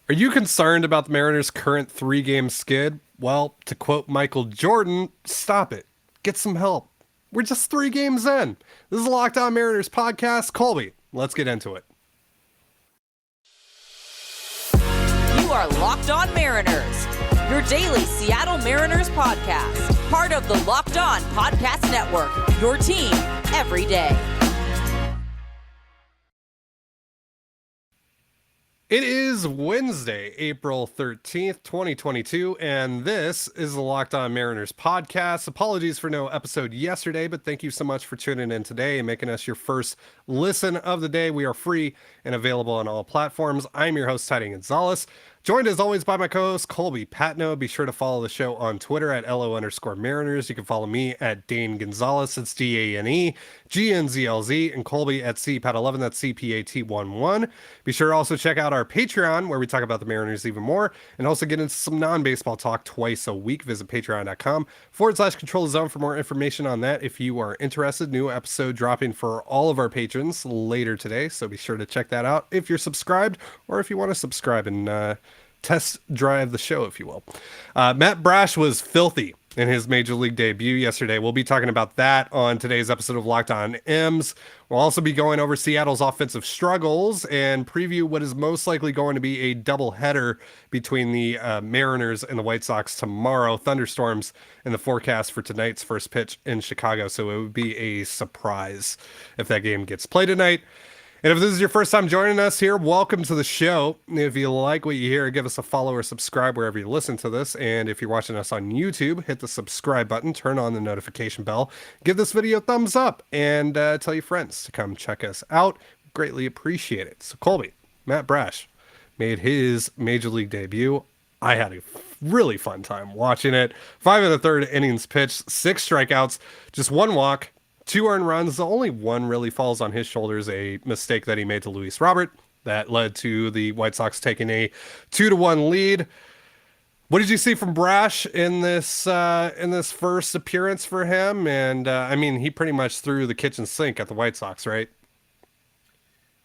Are you concerned about the Mariners' current three-game skid? Well, to quote Michael Jordan, stop it. Get some help. We're just 3 games in. This is the Locked On Mariners podcast. Colby, let's get into it. You are Locked On Mariners, your daily Seattle Mariners podcast. Part of the Locked On Podcast Network, your team every day. It is Wednesday, April 13th, 2022, and this is the Locked On Mariners podcast. Apologies for no episode yesterday, but thank you so much for tuning in today and making us your first listen of the day. We are free and available on all platforms. I'm your host, Ty Gonzalez, joined as always by my co-host, Colby Patno. Be sure to follow the show on Twitter at LO_Mariners. You can follow me at Dane Gonzalez. It's DANEGNZLZ, and Colby at CPAT11. That's CPAT11. Be sure to also check out our Patreon, where we talk about the Mariners even more, and also get into some non-baseball talk twice a week. Visit patreon.com/Control the Zone for more information on that if you are interested. New episode dropping for all of our patrons later today, so be sure to check that out if you're subscribed, or if you want to subscribe and test drive the show, if you will. Matt Brash was filthy in his major league debut yesterday. We'll be talking about that on today's episode of Locked On M's. We'll also be going over Seattle's offensive struggles and preview what is most likely going to be a doubleheader between the Mariners and the White Sox tomorrow. Thunderstorms in the forecast for tonight's first pitch in Chicago, so it would be a surprise if that game gets played tonight. And if this is your first time joining us here, welcome to the show. If you like what you hear, give us a follow or subscribe wherever you listen to this. And if you're watching us on YouTube, hit the subscribe button, turn on the notification bell, give this video a thumbs up, and tell your friends to come check us out. Greatly appreciate it. So Colby, Matt Brash made his major league debut. I had a really fun time watching it. 5 1/3 innings pitched, 6 strikeouts, just 1 walk. 2 earned runs. The only one really falls on his shoulders, a mistake that he made to Luis Robert that led to the White Sox taking a 2-1 lead. What did you see from Brash in this first appearance for him? And I mean, he pretty much threw the kitchen sink at the White Sox, right?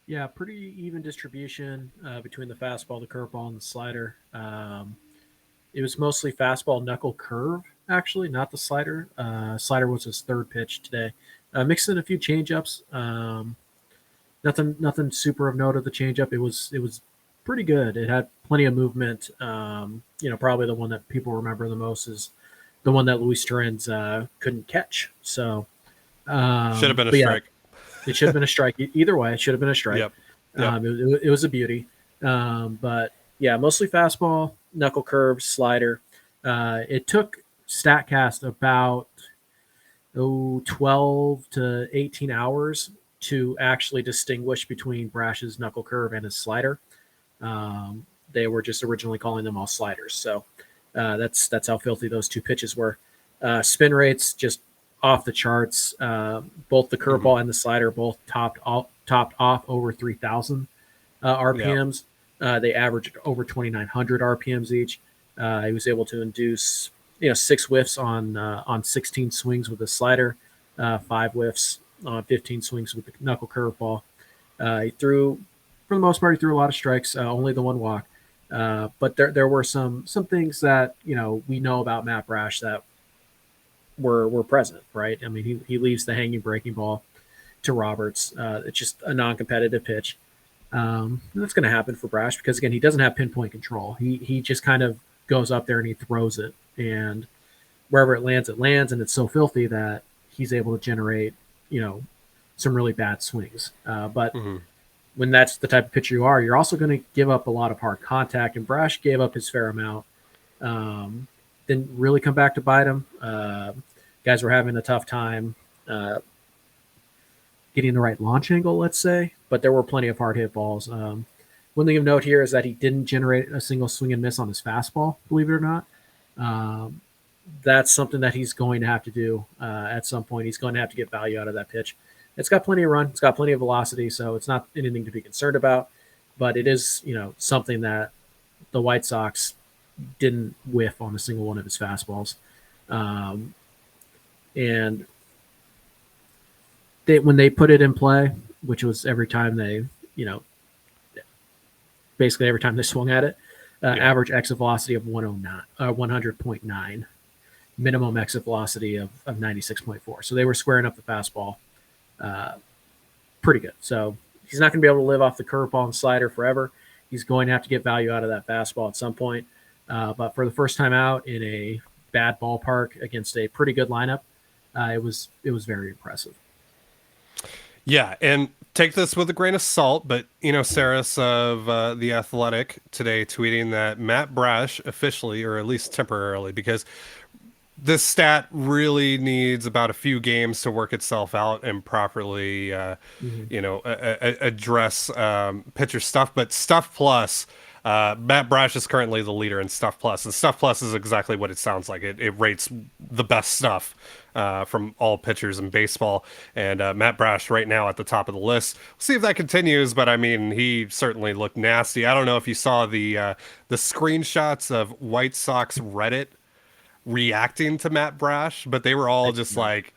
Yeah, pretty even distribution between the fastball, the curveball, and the slider. It was mostly fastball, knuckle, curve, actually, not the slider. Slider was his third pitch today. Mixed in a few changeups. Nothing super of note of the changeup. It was pretty good. It had plenty of movement. Probably the one that people remember the most is the one that Luis Torrens couldn't catch. So should have been a strike. It should have been a strike. Either way, it should have been a strike. Yep. It was a beauty. But yeah, mostly fastball, knuckle, curve, slider. It took StatCast about 12 to 18 hours to actually distinguish between Brash's knuckle curve and his slider. They were just originally calling them all sliders. So that's how filthy those two pitches were. Spin rates just off the charts. Both the curveball and the slider both topped off over 3,000 RPMs. They averaged over 2,900 RPMs each. He was able to induce 6 whiffs on 16 swings with the slider, 5 whiffs on 15 swings with the knuckle curveball. He threw, for the most part, a lot of strikes, only the 1 walk. But there were some things that we know about Matt Brash that were present, right? I mean, he leaves the hanging breaking ball to Roberts. It's just a non-competitive pitch. That's going to happen for Brash because, again, he doesn't have pinpoint control. He just kind of goes up there and he throws it, and wherever it lands, and it's so filthy that he's able to generate some really bad swings. But when that's the type of pitcher you are, you're also going to give up a lot of hard contact, and Brash gave up his fair amount. Didn't really come back to bite him. Guys were having a tough time getting the right launch angle, let's say, but there were plenty of hard hit balls. One thing of note here is that he didn't generate a single swing and miss on his fastball, believe it or not. That's something that he's going to have to do at some point. He's going to have to get value out of that pitch. It's got plenty of run. It's got plenty of velocity, so it's not anything to be concerned about. But it is, something that the White Sox didn't whiff on a single one of his fastballs. And when they put it in play, which was every time they, basically every time they swung at it, Average exit velocity of 100.9, minimum exit velocity of 96.4. So they were squaring up the fastball pretty good. So he's not going to be able to live off the curveball and slider forever. He's going to have to get value out of that fastball at some point. But for the first time out in a bad ballpark against a pretty good lineup, it was very impressive. Yeah, and take this with a grain of salt, but Saris of The Athletic today tweeting that Matt Brash officially, or at least temporarily, because this stat really needs about a few games to work itself out and properly, address pitcher stuff. But Stuff Plus, Matt Brash is currently the leader in Stuff Plus, and Stuff Plus is exactly what it sounds like. It rates the best stuff from all pitchers in baseball, and Matt Brash right now at the top of the list. We'll see if that continues, but I mean, he certainly looked nasty. I don't know if you saw the screenshots of White Sox Reddit reacting to Matt Brash, but they were all just like,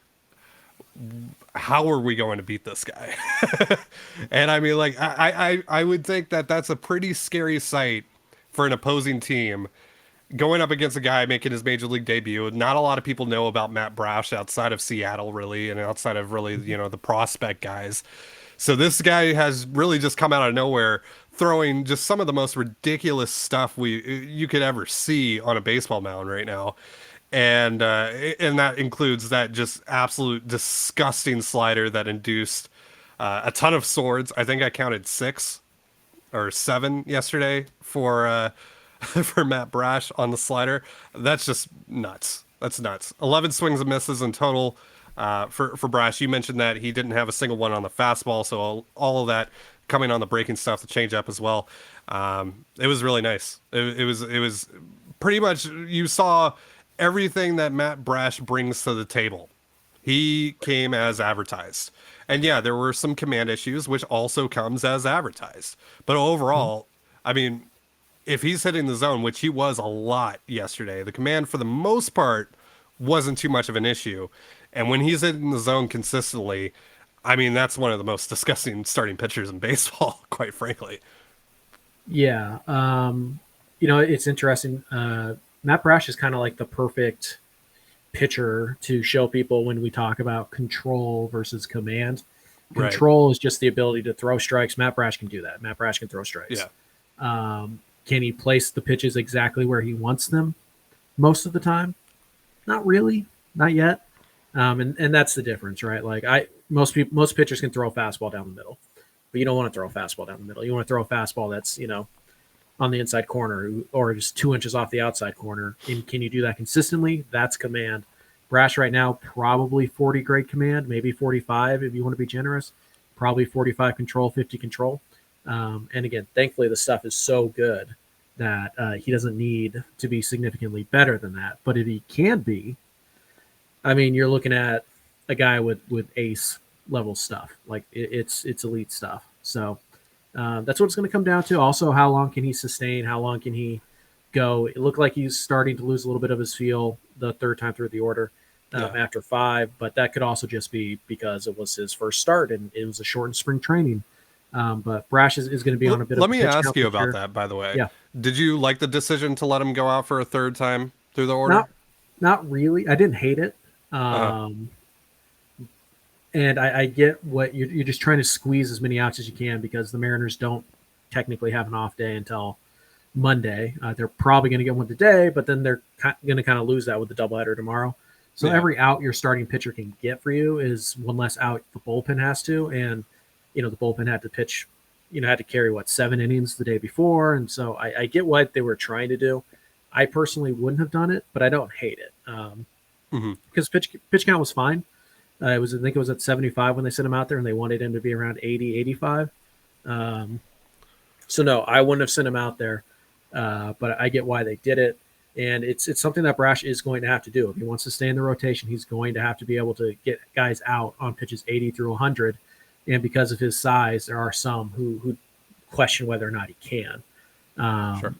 how are we going to beat this guy? And I mean, like, I would think that that's a pretty scary sight for an opposing team going up against a guy making his major league debut. Not a lot of people know about Matt Brash outside of Seattle, really, and outside of really, the prospect guys. So this guy has really just come out of nowhere, throwing just some of the most ridiculous stuff you could ever see on a baseball mound right now. And that includes that just absolute disgusting slider that induced a ton of swords. I think I counted 6 or 7 yesterday for for Matt Brash on the slider. That's just nuts. That's nuts. 11 swings and misses in total for Brash. You mentioned that he didn't have a single one on the fastball, so all of that coming on the breaking stuff, the changeup as well. It was really nice. It was pretty much, you saw everything that Matt Brash brings to the table. He came as advertised. And yeah, there were some command issues, which also comes as advertised. But overall, I mean, if he's hitting the zone, which he was a lot yesterday, the command for the most part wasn't too much of an issue. And when he's hitting the zone consistently, I mean, that's one of the most disgusting starting pitchers in baseball, quite frankly. Yeah. It's interesting. Matt Brash is kind of like the perfect pitcher to show people when we talk about control versus command. Control is just the ability to throw strikes. Matt Brash can do that. Matt Brash can throw strikes. Yeah. Can he place the pitches exactly where he wants them most of the time? Not really. Not yet. And that's the difference, right? Like most pitchers can throw a fastball down the middle, but you don't want to throw a fastball down the middle. You want to throw a fastball that's, on the inside corner or just 2 inches off the outside corner. And can you do that consistently? That's command. Brash right now, probably 40 grade command, maybe 45 if you want to be generous. Probably 45 control, 50 control. And again, thankfully the stuff is so good that he doesn't need to be significantly better than that. But if he can be, I mean, you're looking at a guy with ace level stuff. Like it's elite stuff. So that's what it's going to come down to. Also, how long can he sustain? How long can he go? It looked like he's starting to lose a little bit of his feel the third time through the order after 5, but that could also just be because it was his first start and it was a shortened spring training. But Brash is going to be on a bit of a pitch count. Let me ask you about that, by the way. Yeah. Did you like the decision to let him go out for a third time through the order? Not really. I didn't hate it. And I get what you're just trying to squeeze as many outs as you can because the Mariners don't technically have an off day until Monday. They're probably going to get one today, but then they're going to kind of lose that with the doubleheader tomorrow. So every out your starting pitcher can get for you is one less out the bullpen has to. And, the bullpen had to pitch, had to carry 7 innings the day before. And so I get what they were trying to do. I personally wouldn't have done it, but I don't hate it. Because pitch count was fine. I think it was at 75 when they sent him out there, and they wanted him to be around 80, 85. So no, I wouldn't have sent him out there, but I get why they did it. And it's something that Brash is going to have to do. If he wants to stay in the rotation, he's going to have to be able to get guys out on pitches 80 through 100. And because of his size, there are some who question whether or not he can. Sure.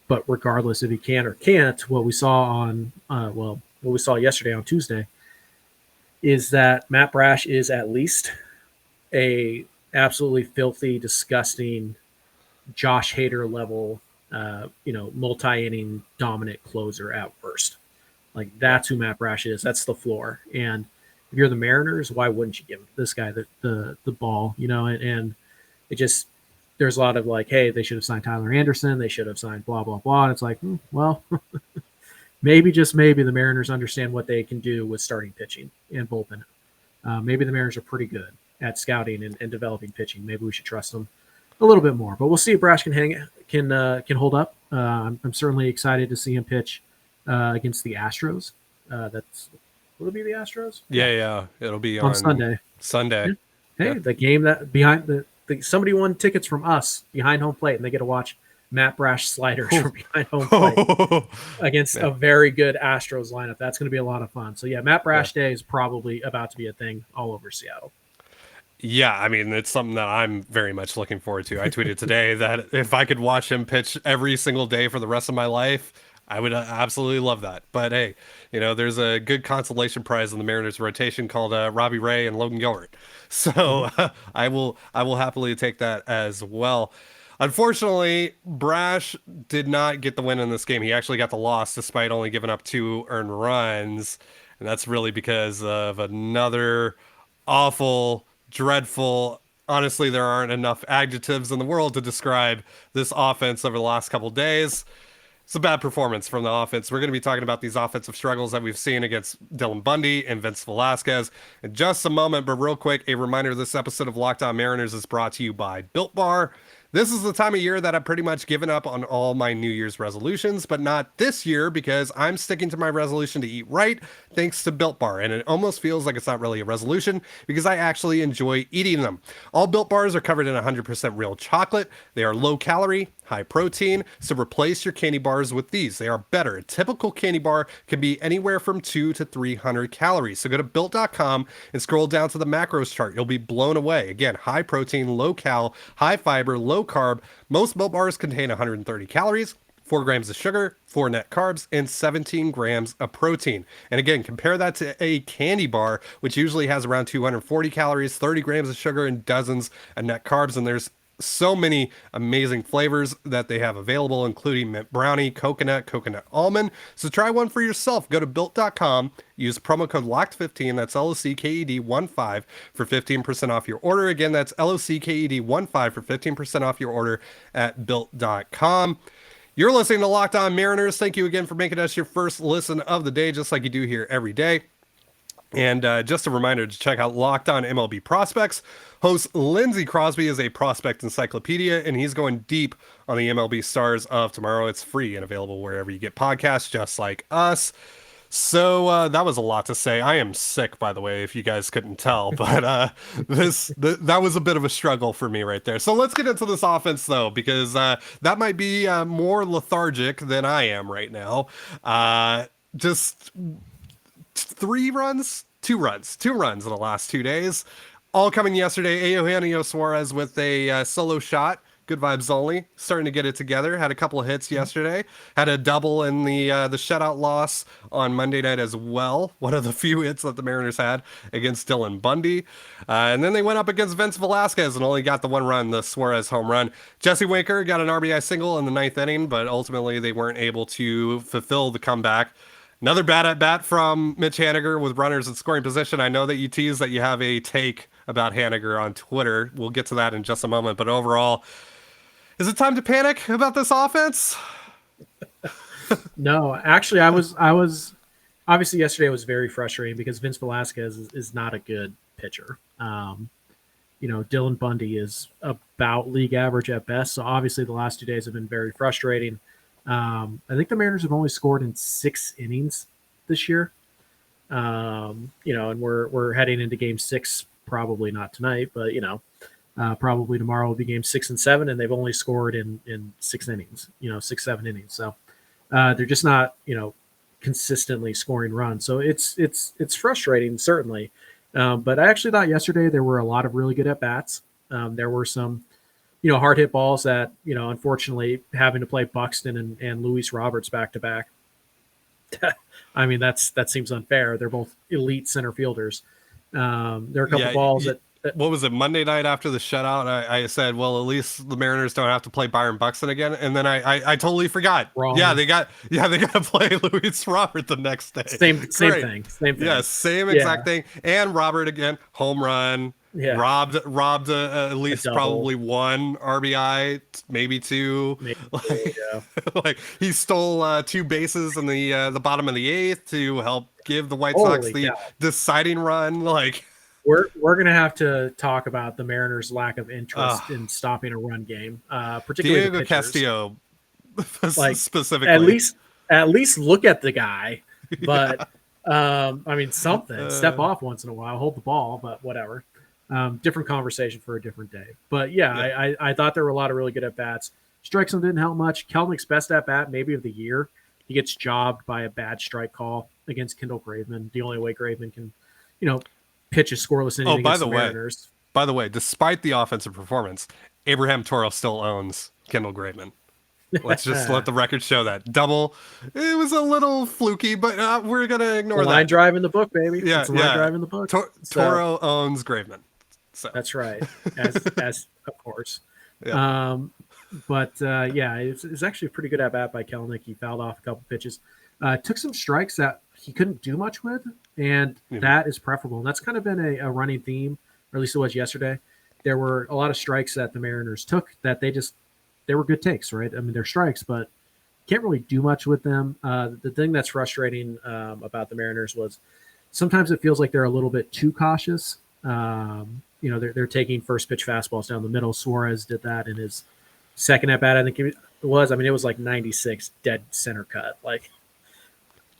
But regardless if he can or can't, what we saw what we saw yesterday on Tuesday is that Matt Brash is at least a absolutely filthy, disgusting Josh Hader level multi-inning dominant closer at worst. Like that's who Matt Brash is. That's the floor. And if you're the Mariners, why wouldn't you give this guy the ball? And it just there's a lot of like, hey, they should have signed Tyler Anderson. They should have signed blah blah blah. And it's like, well, maybe just maybe the Mariners understand what they can do with starting pitching and bullpen. Maybe the Mariners are pretty good at scouting and developing pitching. Maybe we should trust them a little bit more. But we'll see if Brash can hold up. I'm certainly excited to see him pitch against the Astros. Will it be the Astros? Yeah. It'll be on Sunday. Yeah. Hey, the game that behind somebody won tickets from us behind home plate, and they get to watch Matt Brash sliders from behind home plate against a very good Astros lineup. That's going to be a lot of fun. So, Matt Brash Day is probably about to be a thing all over Seattle. Yeah, I mean, it's something that I'm very much looking forward to. I tweeted today that if I could watch him pitch every single day for the rest of my life, I would absolutely love that. But hey, there's a good consolation prize in the Mariners rotation called Robbie Ray and Logan Gilbert. So I will happily take that as well. Unfortunately, Brash did not get the win in this game. He actually got the loss despite only giving up 2 earned runs. And that's really because of another awful, dreadful, honestly, there aren't enough adjectives in the world to describe this offense over the last couple days. It's a bad performance from the offense. We're going to be talking about these offensive struggles that we've seen against Dylan Bundy and Vince Velasquez in just a moment. But real quick, a reminder, this episode of Locked On Mariners is brought to you by Built Bar. This is the time of year that I've pretty much given up on all my New Year's resolutions, but not this year because I'm sticking to my resolution to eat right thanks to Built Bar. And it almost feels like it's not really a resolution because I actually enjoy eating them. All Built Bars are covered in 100% real chocolate. They are low calorie, high protein, so replace your candy bars with these. They are better. A typical candy bar can be anywhere from 200 to 300 calories. So go to built.com and scroll down to the macros chart. You'll be blown away. Again, high protein, low cal, high fiber, low carb. Most Built Bars contain 130 calories, 4 grams of sugar, 4 net carbs, and 17 grams of protein. And again, compare that to a candy bar, which usually has around 240 calories, 30 grams of sugar, and dozens of net carbs. And there's so many amazing flavors that they have available, including mint brownie, coconut almond. So try one for yourself. Go to built.com, use promo code LOCKED15, that's LOCKED15 for 15% off your order. Again, that's LOCKED15 for 15% off your order at built.com. You're listening to Locked On Mariners. Thank you again for making us your first listen of the day, just like you do here every day. And just a reminder to check out Locked On MLB Prospects. Host Lindsey Crosby is a prospect encyclopedia, and he's going deep on the MLB stars of tomorrow. It's free and available wherever you get podcasts, just like us. So that was a lot to say. I am sick, by the way, if you guys couldn't tell, but that was a bit of a struggle for me right there. So let's get into this offense, though, because that might be more lethargic than I am right now. Just 2 runs in the last 2 days, all coming yesterday. Eugenio Suarez with a solo shot, good vibes only, starting to get it together. Had a couple of hits yesterday, had a double in the shutout loss on Monday night as well, one of the few hits that the Mariners had against Dylan Bundy. And then they went up against Vince Velasquez and only got the 1 run, the Suarez home run. Jesse Winker got an RBI single in the 9th inning, but ultimately they weren't able to fulfill the comeback. Another bad at bat from Mitch Haniger with runners in scoring position. I know that you teased that you have a take about Haniger on Twitter. We'll get to that in just a moment. But overall, is it time to panic about this offense? No, actually, I was obviously yesterday was very frustrating because Vince Velasquez is not a good pitcher. Dylan Bundy is about league average at best. So obviously the last 2 days have been very frustrating. I think the Mariners have only scored in 6 innings this year. And we're heading into game 6, probably not tonight, but probably tomorrow will be game 6 and 7, and they've only scored in 6 innings, 6-7 innings. So they're just not, consistently scoring runs. So it's frustrating, certainly. But I actually thought yesterday there were a lot of really good at bats. There were some hard hit balls that, unfortunately having to play Buxton and Luis Roberts back to back. I mean, that seems unfair. They're both elite center fielders. There are a couple balls that what was it, Monday night after the shutout, I said, well, at least the Mariners don't have to play Byron Buxton again. And then I totally forgot. Wrong. Yeah, they got to play Luis Robert the next day. Same Great. thing. Same thing. Yeah, same exact thing. And Robert again, home run. Yeah. Robbed at least probably one RBI, maybe two. Maybe, yeah. Like he stole 2 bases in the bottom of the 8th to help give the White Sox the deciding run. Like we're gonna have to talk about the Mariners' lack of interest in stopping a run game, particularly Diego Castillo, like specifically. At least look at the guy, but I mean something. Step off once in a while, hold the ball, but whatever. Different conversation for a different day. But yeah. I thought there were a lot of really good at bats. Strike zone didn't help much. Kelnick's best at bat maybe of the year. He gets jobbed by a bad strike call against Kendall Graveman. The only way Graveman can, pitch a scoreless inning against the Mariners. By the way, despite the offensive performance, Abraham Toro still owns Kendall Graveman. Let's just let the record show that. Double, it was a little fluky, but we're going to ignore that. Line drive in the book, baby. Yeah, it's a line drive in the book. Toro owns Graveman. So. That's right, as of course. Yeah. It's actually a pretty good at bat by Kelnick. He fouled off a couple pitches, took some strikes that he couldn't do much with, and that is preferable. And that's kind of been a running theme, or at least it was yesterday. There were a lot of strikes that the Mariners took that they were good takes, right? I mean, they're strikes, but can't really do much with them. The thing that's frustrating about the Mariners was sometimes it feels like they're a little bit too cautious. They're taking first pitch fastballs down the middle. Suarez did that in his second at bat. I think it was. I mean, it was like 96 dead center cut. Like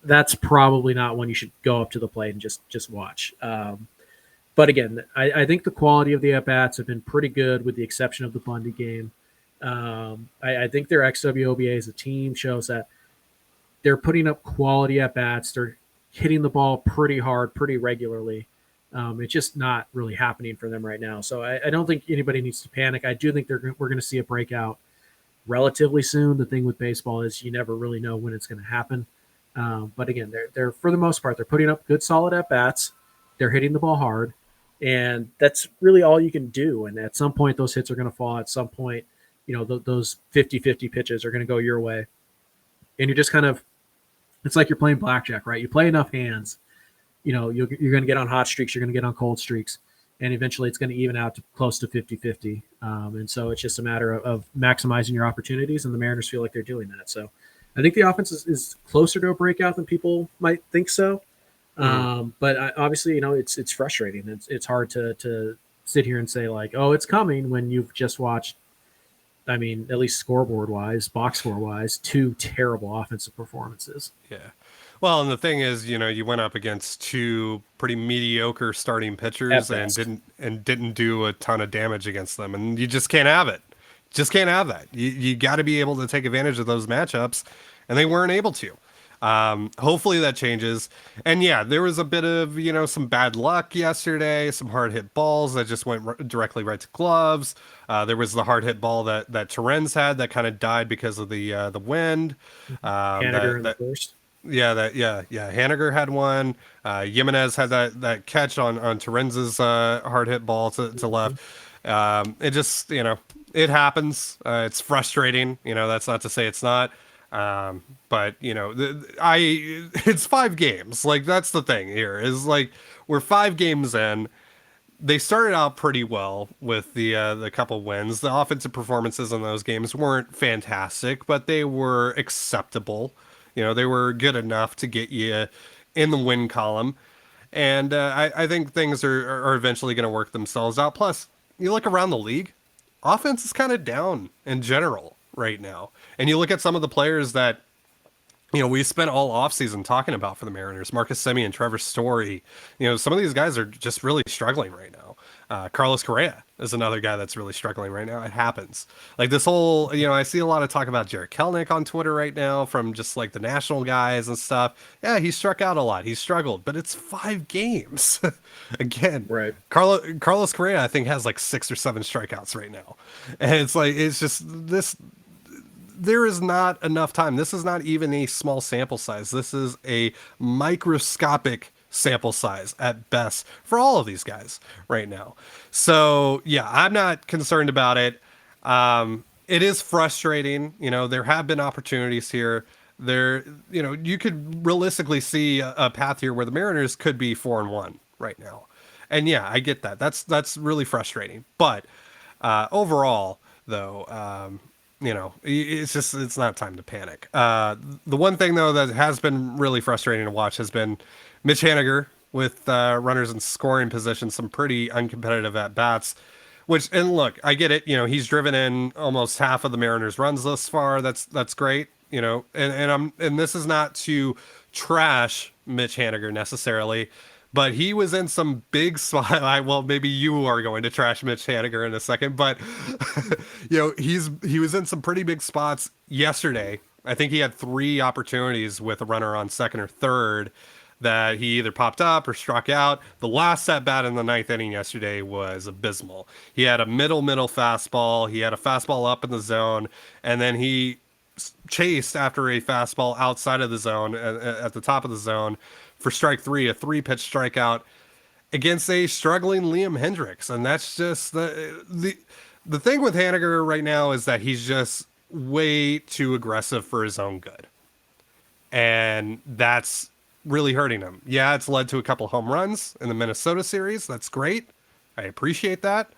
that's probably not one you should go up to the plate and just watch. But again, I think the quality of the at bats have been pretty good, with the exception of the Bundy game. I think their XWOBA as a team shows that they're putting up quality at bats. They're hitting the ball pretty hard, pretty regularly. It's just not really happening for them right now. So I don't think anybody needs to panic. I do think we're going to see a breakout relatively soon. The thing with baseball is you never really know when it's going to happen. But again, they're for the most part, they're putting up good, solid at bats. They're hitting the ball hard, and that's really all you can do. And at some point, those hits are going to fall. At some point, those 50-50 pitches are going to go your way. And you're just kind of, it's like you're playing blackjack, right? You play enough hands, you're going to get on hot streaks, you're going to get on cold streaks, and eventually it's going to even out to close to 50-50. And so it's just a matter of maximizing your opportunities, and the Mariners feel like they're doing that. So I think the offense is closer to a breakout than people might think so. But obviously, it's frustrating. It's hard to sit here and say like, oh, it's coming, when you've just watched, I mean, at least scoreboard wise, box score wise, 2 terrible offensive performances. Yeah. Well, and the thing is, you went up against 2 pretty mediocre starting pitchers and didn't do a ton of damage against them, and you just can't have it. Just can't have that. You got to be able to take advantage of those matchups, and they weren't able to. Hopefully that changes. And yeah, there was a bit of, some bad luck yesterday, some hard hit balls that just went directly right to gloves. There was the hard hit ball that Terens had that kind of died because of the wind. Haniger in the first. Yeah, Haniger had one. Jimenez had that catch on Terens's hard hit ball to left. It just, it happens. It's frustrating. That's not to say it's not. But it's 5 games. Like, that's the thing here, is like, we're 5 games in. They started out pretty well with the couple wins. The offensive performances in those games weren't fantastic, but they were acceptable. They were good enough to get you in the win column. And I think things are eventually going to work themselves out. Plus, you look around the league, offense is kind of down in general right now. And you look at some of the players that, we spent all offseason talking about for the Mariners, Marcus Semien, Trevor Story. Some of these guys are just really struggling right now. Carlos Correa is another guy that's really struggling right now. It happens. Like this whole, I see a lot of talk about Jarred Kelenic on Twitter right now from just like the national guys and stuff. Yeah, he struck out a lot. He struggled, but it's 5 games. Again, right. Carlos Correa, I think, has like 6 or 7 strikeouts right now. And it's just this. There is not enough time. This is not even a small sample size. This is a microscopic sample size at best for all of these guys right now. So yeah, I'm not concerned about it. It is frustrating. There have been opportunities here. You could realistically see a path here where the Mariners could be 4-1 right now. And yeah, I get that. That's really frustrating. But overall, though, it's not time to panic. The one thing though that has been really frustrating to watch has been Mitch Haniger with runners in scoring position, some pretty uncompetitive at bats. And look, I get it. He's driven in almost half of the Mariners' runs thus far. That's great. And this is not to trash Mitch Haniger necessarily, but he was in some big spot. Well, maybe you are going to trash Mitch Haniger in a second, but he was in some pretty big spots yesterday. I think he had 3 opportunities with a runner on second or third that he either popped up or struck out. The last at bat in the 9th inning yesterday was abysmal. He had a middle fastball. He had a fastball up in the zone, and then he chased after a fastball outside of the zone at the top of the zone for strike 3, a 3-pitch strikeout against a struggling Liam Hendriks. And that's just the thing with Haniger right now is that he's just way too aggressive for his own good. And that's really hurting him. Yeah, it's led to a couple home runs in the Minnesota series. That's great. I appreciate that.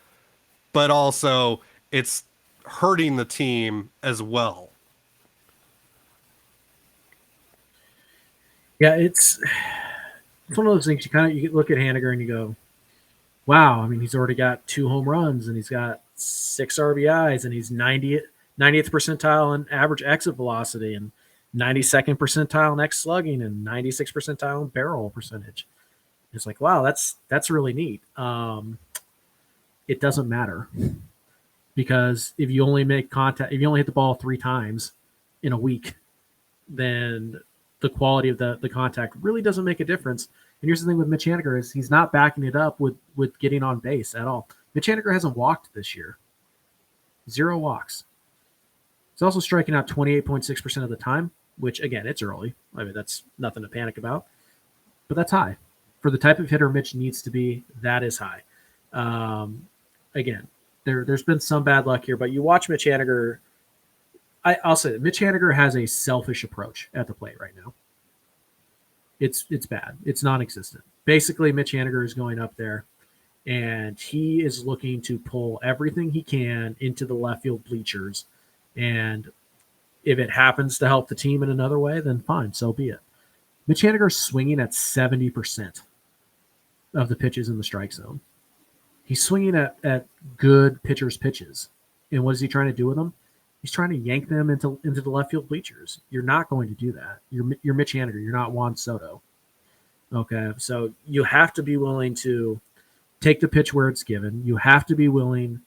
But also, it's hurting the team as well. Yeah, it's one of those things you look at Haniger and you go, wow, I mean, he's already got 2 home runs and he's got 6 RBIs and he's 90th percentile in average exit velocity and 92nd percentile in X slugging and 96th percentile in barrel percentage. It's like, wow, that's really neat. It doesn't matter because if you only make contact, if you only hit the ball 3 times in a week, then the quality of the contact really doesn't make a difference. And here's the thing with Mitch Haniger is he's not backing it up with getting on base at all. Mitch Haniger hasn't walked this year. 0 walks. He's also striking out 28.6% of the time, which, again, it's early. I mean, that's nothing to panic about. But that's high. For the type of hitter Mitch needs to be, that is high. Again, there's been some bad luck here, but you watch Mitch Haniger. I'll say that Mitch Haniger has a selfish approach at the plate right now. It's bad. It's non-existent. Basically, Mitch Haniger is going up there, and he is looking to pull everything he can into the left field bleachers. And if it happens to help the team in another way, then fine, so be it. Mitch Haniger is swinging at 70% of the pitches in the strike zone. He's swinging at good pitchers' pitches. And what is he trying to do with them? He's trying to yank them into the left field bleachers. You're not going to do that. You're Mitch Haniger. You're not Juan Soto. Okay, so you have to be willing to take the pitch where it's given. You have to be willing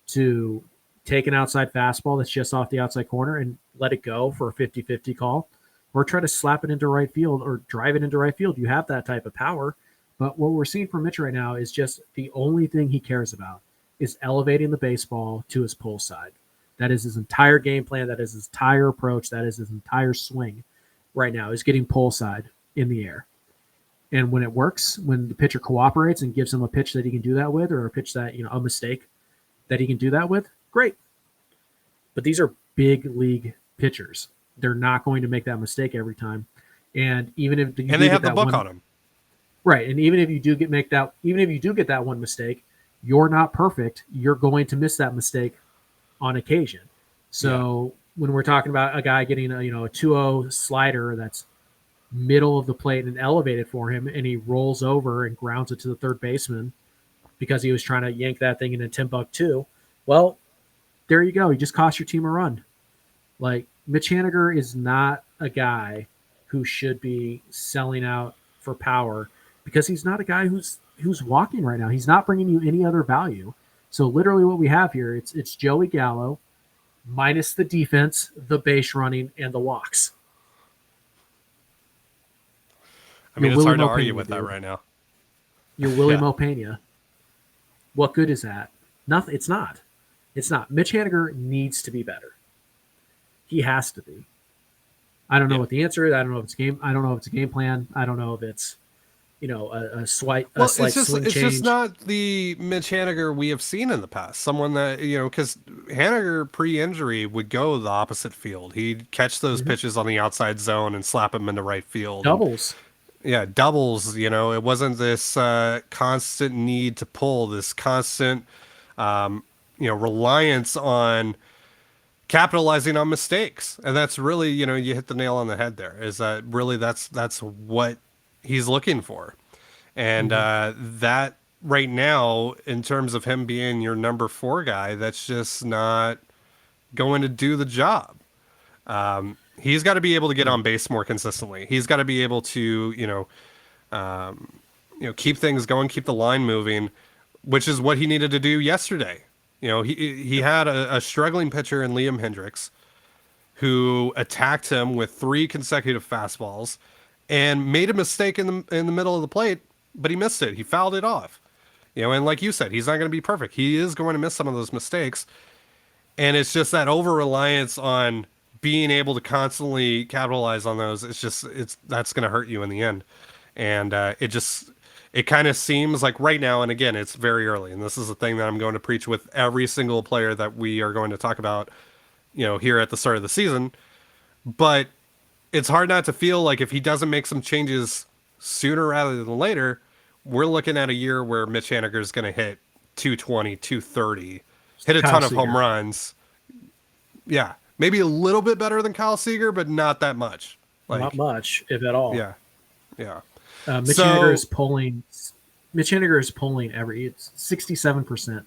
to take an outside fastball that's just off the outside corner and let it go for a 50-50 call, or try to slap it into right field or drive it into right field. You have that type of power. But what we're seeing from Mitch right now is just the only thing he cares about is elevating the baseball to his pull side. That is his entire game plan. That is his entire approach. That is his entire swing right now is getting pull side in the air. And when it works, when the pitcher cooperates and gives him a pitch that he can do that with, or a pitch that, a mistake that he can do that with, great. But these are big league pitchers. They're not going to make that mistake every time. And even if you they have the book on them. Right. And even if you do get that one mistake, you're not perfect. You're going to miss that mistake on occasion. So when we're talking about a guy getting a 2-0 slider that's middle of the plate and elevated for him, and he rolls over and grounds it to the third baseman because he was trying to yank that thing into Timbuktu, well, there you go. You just cost your team a run. Like, Mitch Haniger is not a guy who should be selling out for power because he's not a guy who's walking right now. He's not bringing you any other value. So literally what we have here, it's Joey Gallo minus the defense, the base running, and the walks. I mean, it's hard to argue with that right now. You're Willie Mo Pena. What good is that? Nothing. It's not. It's not. Mitch Haniger needs to be better. He has to be. I don't know what the answer is. I don't know if it's game. I don't know if it's a game plan. I don't know if a slight It's swing it's change. just not the Mitch Haniger we have seen in the past. Someone that because Haniger pre-injury would go the opposite field. He'd catch those pitches on the outside zone and slap them into right field. Doubles. Yeah, doubles. It wasn't this constant need to pull, this constant reliance on capitalizing on mistakes, and that's really you hit the nail on the head there. Is that really that's what he's looking for, and that right now in terms of him being your number 4 guy, that's just not going to do the job. He's got to be able to get on base more consistently. He's got to be able to keep things going, keep the line moving, which is what he needed to do yesterday. He had a struggling pitcher in Liam Hendricks who attacked him with 3 consecutive fastballs and made a mistake in the middle of the plate, but he missed it. He fouled it off. And like you said, he's not going to be perfect. He is going to miss some of those mistakes. And it's just that over-reliance on being able to constantly capitalize on those. That's going to hurt you in the end. And it kind of seems like right now, and again, it's very early, and this is the thing that I'm going to preach with every single player that we are going to talk about, here at the start of the season. But it's hard not to feel like if he doesn't make some changes sooner rather than later, we're looking at a year where Mitch Haniger is going to hit 220, 230, hit a ton of home runs. Yeah, maybe a little bit better than Kyle Seager, but not that much. Not much, if at all. Yeah. Mitch Haniger is pulling. Mitch Haniger is pulling it's 67%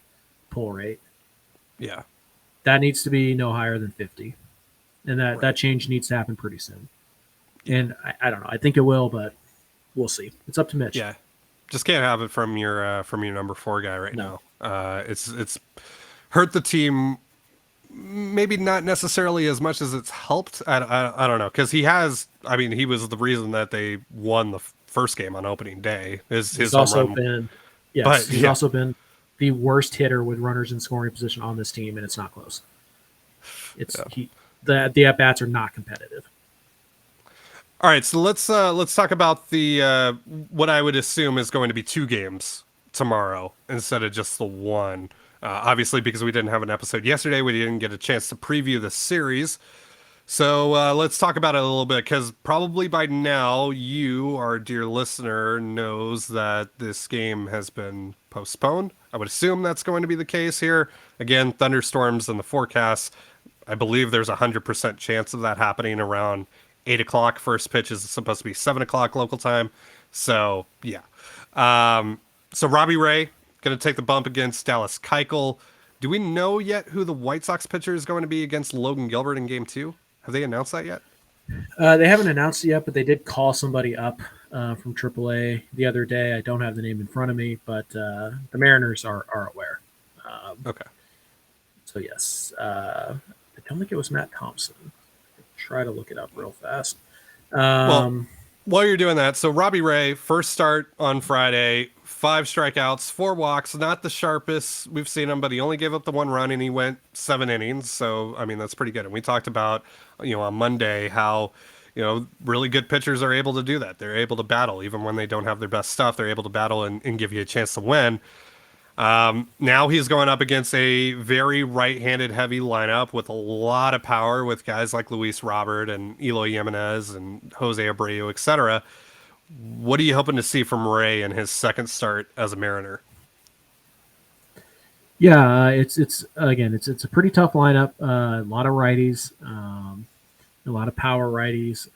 pull rate. Yeah, that needs to be no higher than 50, and that change needs to happen pretty soon. And I don't know. I think it will, but we'll see. It's up to Mitch. Yeah, just can't have it from your number 4 guy right now. It's hurt the team. Maybe not necessarily as much as it's helped. I don't know, because he was the reason that they won the first game on opening day. He's also been the worst hitter with runners in scoring position on this team, and it's not close. The at bats are not competitive. All right, so let's talk about the what I would assume is going to be 2 games tomorrow instead of just the one. Obviously, because we didn't have an episode yesterday, we didn't get a chance to preview the series. So let's talk about it a little bit, because probably by now you, our dear listener, knows that this game has been postponed. I would assume that's going to be the case here. Again, thunderstorms in the forecast. I believe there's 100% chance of that happening around 8 o'clock. First pitch is supposed to be 7 o'clock local time. So, yeah. So Robbie Ray going to take the bump against Dallas Keuchel. Do we know yet who the White Sox pitcher is going to be against Logan Gilbert in Game 2? Have they announced that yet? They haven't announced it yet, but they did call somebody up from AAA the other day. I don't have the name in front of me, but the Mariners are aware. Okay. So, yes. I don't think it was Matt Thompson. I'll try to look it up real fast. Well, while you're doing that, so Robbie Ray, first start on Friday, 5 strikeouts, 4 walks, not the sharpest we've seen him, but he only gave up the 1 run and he went 7 innings. So, that's pretty good. And we talked about, on Monday how, really good pitchers are able to do that. They're able to battle even when they don't have their best stuff. They're able to battle and give you a chance to win. Now he's going up against a very right-handed heavy lineup with a lot of power with guys like Luis Robert and Eloy Jimenez and Jose Abreu, etc. What are you hoping to see from Ray in his second start as a Mariner? Yeah, it's a pretty tough lineup. A lot of righties, a lot of power righties.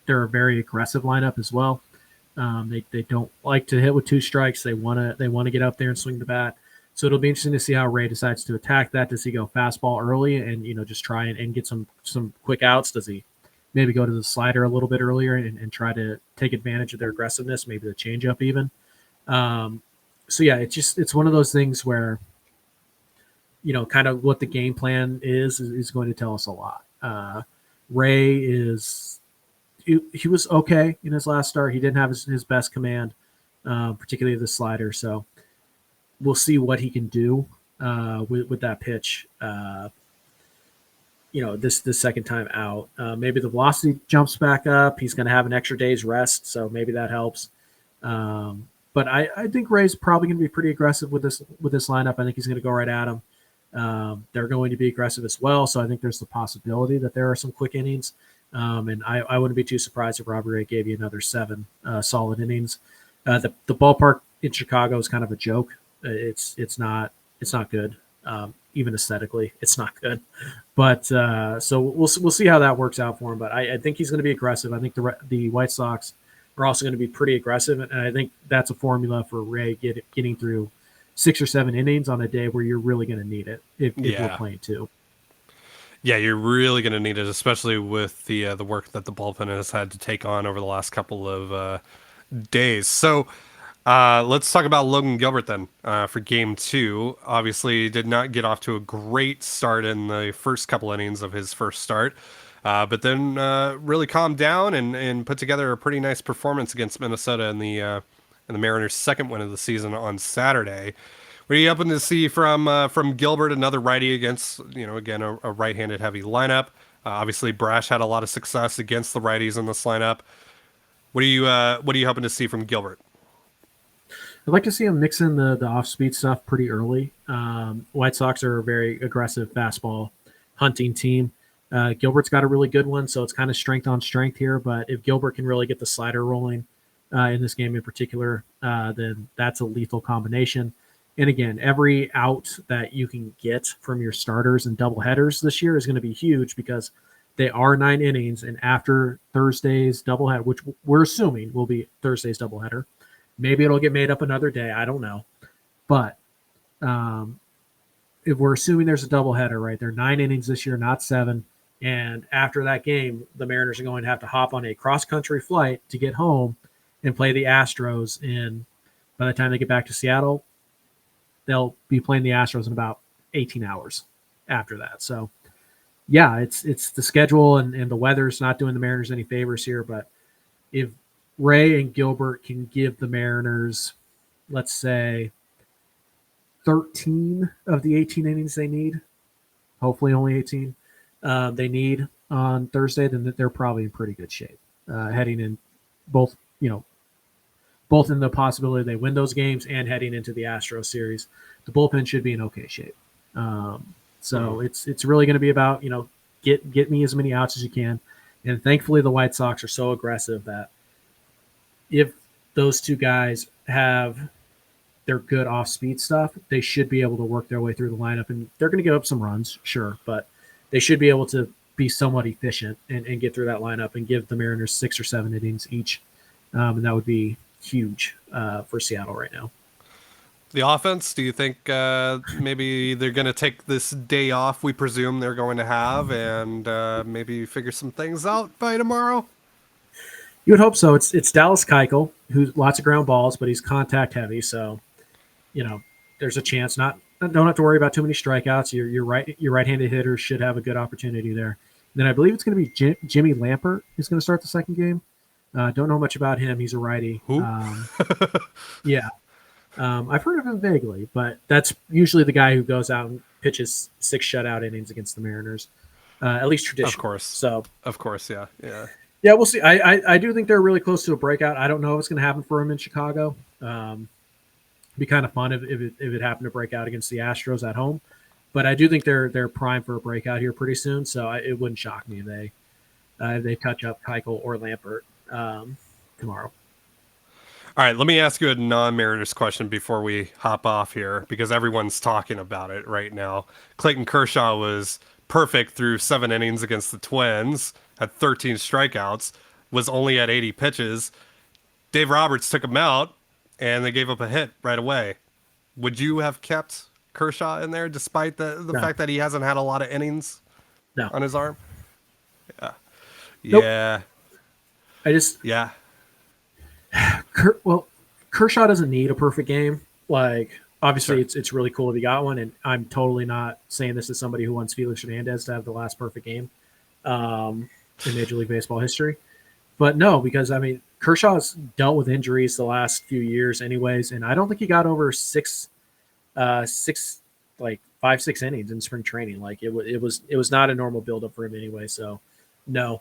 They're a very aggressive lineup as well. They don't like to hit with 2 strikes. They want to get up there and swing the bat. So it'll be interesting to see how Ray decides to attack that. Does he go fastball early and just try and get some quick outs? Does he maybe go to the slider a little bit earlier and try to take advantage of their aggressiveness, maybe the changeup even? So yeah, it's one of those things where kind of what the game plan is going to tell us a lot. Ray he was okay in his last start. He didn't have his best command, particularly the slider. So we'll see what he can do with that pitch. This second time out. Maybe the velocity jumps back up. He's going to have an extra day's rest, so maybe that helps. But I think Ray's probably going to be pretty aggressive with this lineup. I think he's going to go right at him. They're going to be aggressive as well, so I think there's the possibility that there are some quick innings. And I wouldn't be too surprised if Robbie Ray gave you another 7 solid innings. The ballpark in Chicago is kind of a joke. It's not good. Even aesthetically, it's not good. But so we'll see how that works out for him. But I think he's going to be aggressive. I think the White Sox are also going to be pretty aggressive, and I think that's a formula for Ray getting through 6 or 7 innings on a day where you're really going to need it if you're playing 2. Yeah, you're really going to need it, especially with the work that the bullpen has had to take on over the last couple of days. So let's talk about Logan Gilbert then for Game 2. Obviously, did not get off to a great start in the first couple innings of his first start, but then really calmed down and put together a pretty nice performance against Minnesota in the Mariners' second win of the season on Saturday. What are you hoping to see from Gilbert, another righty against, again, a right-handed heavy lineup? Obviously, Brash had a lot of success against the righties in this lineup. What are you hoping to see from Gilbert? I'd like to see him mix in the off-speed stuff pretty early. White Sox are a very aggressive fastball hunting team. Gilbert's got a really good one, so it's kind of strength on strength here. But if Gilbert can really get the slider rolling in this game in particular, then that's a lethal combination. And again, every out that you can get from your starters and doubleheaders this year is going to be huge because they are 9 innings. And after Thursday's doubleheader, which we're assuming will be Thursday's doubleheader, maybe it'll get made up another day. I don't know. But if we're assuming there's a doubleheader, right, they're 9 innings this year, not 7. And after that game, the Mariners are going to have to hop on a cross-country flight to get home and play the Astros. And by the time they get back to Seattle, they'll be playing the Astros in about 18 hours after that. So, yeah, it's the schedule and the weather's not doing the Mariners any favors here. But if Ray and Gilbert can give the Mariners, let's say, 13 of the 18 innings they need, hopefully only 18, they need on Thursday, then they're probably in pretty good shape heading in both in the possibility they win those games and heading into the Astros series. The bullpen should be in okay shape. So it's really going to be about, get me as many outs as you can. And thankfully the White Sox are so aggressive that if those two guys have their good off-speed stuff, they should be able to work their way through the lineup. And they're going to give up some runs, sure, but they should be able to be somewhat efficient and get through that lineup and give the Mariners 6 or 7 innings each. And that would be huge for Seattle right now. The offense, do you think maybe they're going to take this day off we presume they're going to have and maybe figure some things out by tomorrow? You would hope so. It's Dallas Keuchel, who's lots of ground balls, but he's contact heavy. So, there's a chance. Don't have to worry about too many strikeouts. Your right-handed hitters should have a good opportunity there. And then I believe it's going to be Jimmy Lampert who's going to start the second game. Don't know much about him. He's a righty. Who? Yeah. I've heard of him vaguely, but that's usually the guy who goes out and pitches 6 shutout innings against the Mariners, at least traditionally. Of course. So, of course, yeah. Yeah, we'll see. I do think they're really close to a breakout. I don't know if it's going to happen for him in Chicago. It'd be kind of fun if it happened to break out against the Astros at home. But I do think they're primed for a breakout here pretty soon. So it wouldn't shock me if they touch up Keuchel or Lampert tomorrow. All right, let me ask you a non-Mariners question before we hop off here, because everyone's talking about it right now. Clayton Kershaw was perfect through 7 innings against the Twins, had 13 strikeouts, was only at 80 pitches. Dave Roberts took him out, and they gave up a hit right away. Would you have kept Kershaw in there despite the fact that he hasn't had a lot of innings on his arm? Yeah. Nope. Yeah. Kershaw doesn't need a perfect game. Like, obviously, it's really cool if he got one, and I'm totally not saying this as somebody who wants Felix Hernandez to have the last perfect game in Major League Baseball history. But no, because, Kershaw's dealt with injuries the last few years anyways, and I don't think he got over 5-6 innings in spring training. Like, it was not a normal buildup for him anyway, so no.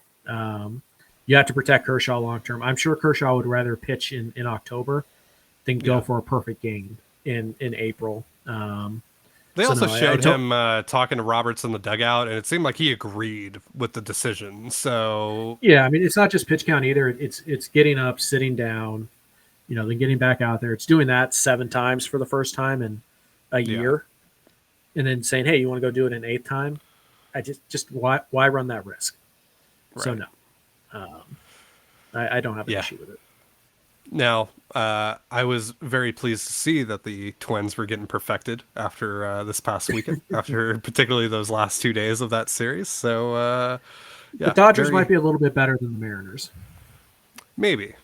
you have to protect Kershaw long term. I'm sure Kershaw would rather pitch in October than go for a perfect game in April. They also showed him talking to Roberts in the dugout, and it seemed like he agreed with the decision. So yeah, I mean, it's not just pitch count either. It's getting up, sitting down, then getting back out there. It's doing that 7 times for the first time in a year, and then saying, "Hey, you want to go do it an 8th time?" I just why run that risk? Right. So no, I don't have an issue with it. Now, I was very pleased to see that the Twins were getting perfected after this past weekend, after particularly those last 2 days of that series. So, the Dodgers might be a little bit better than the Mariners. Maybe.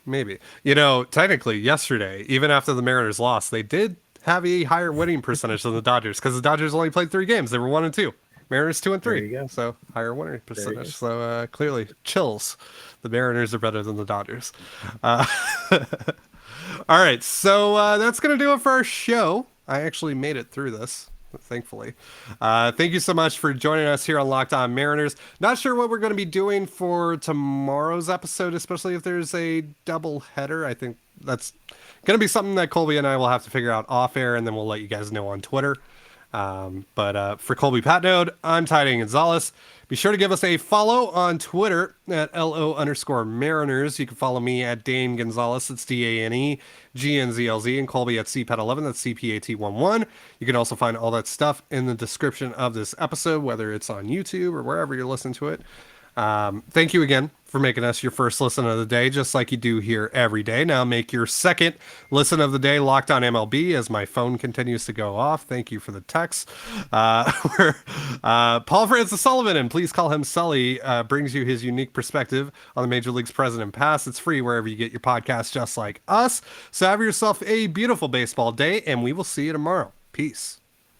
Technically, yesterday, even after the Mariners lost, they did have a higher winning percentage than the Dodgers because the Dodgers only played 3 games. They were 1-2. Mariners 2-3. So higher winning percentage. So clearly, chills. The Mariners are better than the Dodgers. All right, so that's gonna do it for our show. I actually made it through this, thankfully. Thank you so much for joining us here on Locked On Mariners. Not sure what we're going to be doing for tomorrow's episode, especially if there's a double header. I think that's going to be something that Colby and I will have to figure out off air, and then we'll let you guys know on Twitter. But for Colby Patnode, I'm Ty Gonzalez. Be sure to give us a follow on Twitter at LO_Mariners. You can follow me at Dane Gonzalez. It's DANEGNZLZ, and Colby at CPAT11. That's CPAT11. You can also find all that stuff in the description of this episode, whether it's on YouTube or wherever you're listening to it. Thank you again for making us your first listen of the day, just like you do here every day. Now make your second listen of the day Locked On MLB as my phone continues to go off. Thank you for the text. Paul Francis Sullivan, and please call him Sully, brings you his unique perspective on the Major League's present and past. It's free wherever you get your podcasts, just like us. So have yourself a beautiful baseball day, and we will see you tomorrow. Peace.